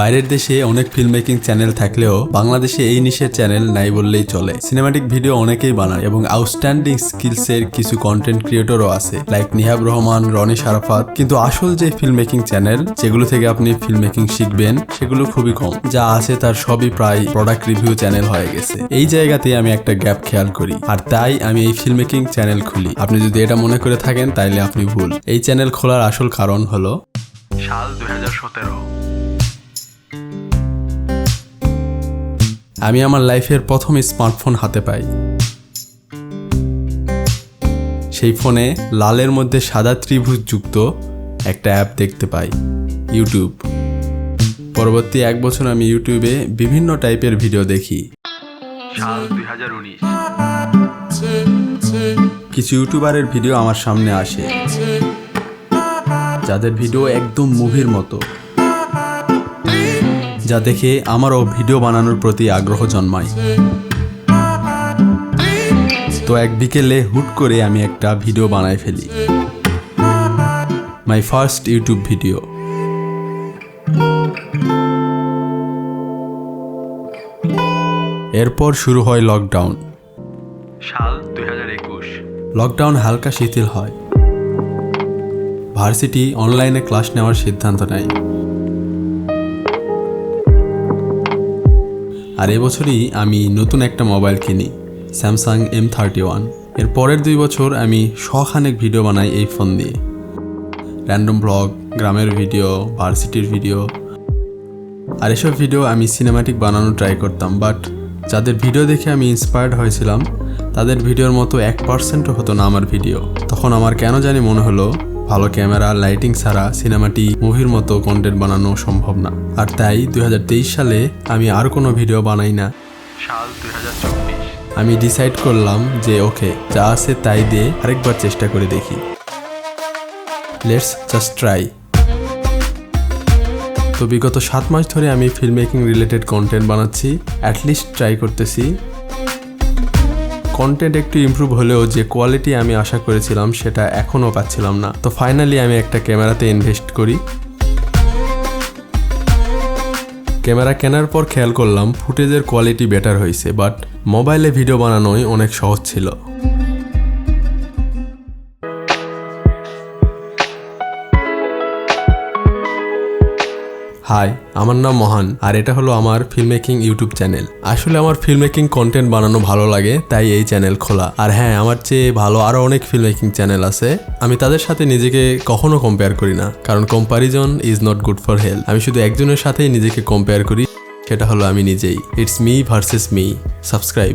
বাইরের দেশে অনেক ফিল্ম মেকিং চ্যানেল থাকলেও বাংলাদেশে এই নিশের চ্যানেল নাই বললেই চলে। সিনেমাটিক ভিডিও অনেকেই বানায় এবং আউটস্ট্যান্ডিং স্কিলসের কিছু কন্টেন্ট ক্রিয়েটরও আছে, লাইক নিহাব রহমান, রনি শারাফাত। কিন্তু আসল যে ফিল্ম মেকিং চ্যানেল যেগুলো থেকে আপনি ফিল্ম মেকিং শিখবেন সেগুলো খুবই কম। যা আছে তার সবই প্রায় প্রোডাক্ট রিভিউ চ্যানেল হয়ে গেছে। এই জায়গাতে আমি একটা গ্যাপ খেয়াল করি, আর তাই আমি এই ফিল্ম মেকিং চ্যানেল খুলি। আপনি যদি এটা মনে করে থাকেন তাইলে আপনি ভুল। এই চ্যানেল খোলার আসল কারণ হলো সাল 2017। আমি আমার লাইফের প্রথম স্মার্টফোন হাতে পাই। সেই ফোনে লালের মধ্যে সাদা ত্রিভুজ যুক্ত একটা অ্যাপ দেখতে পাই, ইউটিউব। পরবর্তী 1 বছর আমি ইউটিউবে বিভিন্ন টাইপের ভিডিও দেখি। সাল 2019। কিছু ইউটিউবারের ভিডিও আমার সামনে আসে যাদের ভিডিও একদম মুভির মতো, যা দেখে আমারও ভিডিও বানানোর প্রতি আগ্রহ জন্মায়। তো এক বিকেলে হুট করে আমি একটা ভিডিও বানায় ফেলি, মাই ফার্স্ট ইউটিউব ভিডিও। এরপর শুরু হয় লকডাউন, সাল 2021। লকডাউন হালকা শিথিল হয়, ভার্সিটি অনলাইনে ক্লাস নেওয়ার সিদ্ধান্ত নেয়। আর এবছরই আমি নতুন একটা মোবাইল কিনি, স্যামসাং M31। এর পরের 2 বছর আমি শখানেক ভিডিও বানাই এই ফোন দিয়ে। র্যান্ডম ব্লগ, গ্রামের ভিডিও, ভার্সিটির ভিডিও। আর এসব ভিডিও আমি সিনেমাটিক বানানোর ট্রাই করতাম, বাট যাদের ভিডিও দেখে আমি ইন্সপায়ার্ড হয়েছিলাম তাদের ভিডিওর মতো 1%ও হতো না আমার ভিডিও। তখন আমার কেন জানি মনে হলো ভালো ক্যামেরা, লাইটিং ছাড়া সিনেমাটি মুভির মতো কন্টেন্ট বানানো সম্ভব না। আর তাই 2023 সালে আমি আর কোনো ভিডিও বানাই না। সাল 2024। আমি ডিসাইড করলাম যে ওকে, যা আছে তাই দিয়ে আরেকবার চেষ্টা করে দেখি। Let's just try. তো বিগত 7 মাস ধরে আমি ফিল্ম মেকিং রিলেটেড কন্টেন্ট বানাচ্ছি, অ্যাটলিস্ট ট্রাই করতেছি। কন্টেন্ট একটু ইমপ্রুভ হলেও যে কোয়ালিটি আমি আশা করেছিলাম সেটা এখনও পাচ্ছিলাম না। তো ফাইনালি আমি একটা ক্যামেরাতে ইনভেস্ট করি। ক্যামেরা কেনার পর খেয়াল করলাম ফুটেজের কোয়ালিটি বেটার হয়েছে, বাট মোবাইলে ভিডিও বানানোই অনেক সহজ ছিল। হাই, আমার নাম মহান, আর এটা হলো আমার ফিল্ম মেকিং ইউটিউব চ্যানেল। আসলে আমার ফিল্ম মেকিং কন্টেন্ট বানানো ভালো লাগে, তাই এই চ্যানেল খোলা। আর হ্যাঁ, আমার চেয়ে ভালো আরও অনেক ফিল্ম মেকিং চ্যানেল আছে। আমি তাদের সাথে নিজেকে কখনো কম্পেয়ার করি না, কারণ comparison is not good for health. আমি শুধু একজনের সাথেই নিজেকে কম্পেয়ার করি, সেটা হলো আমি নিজেই। It's me versus me. Subscribe.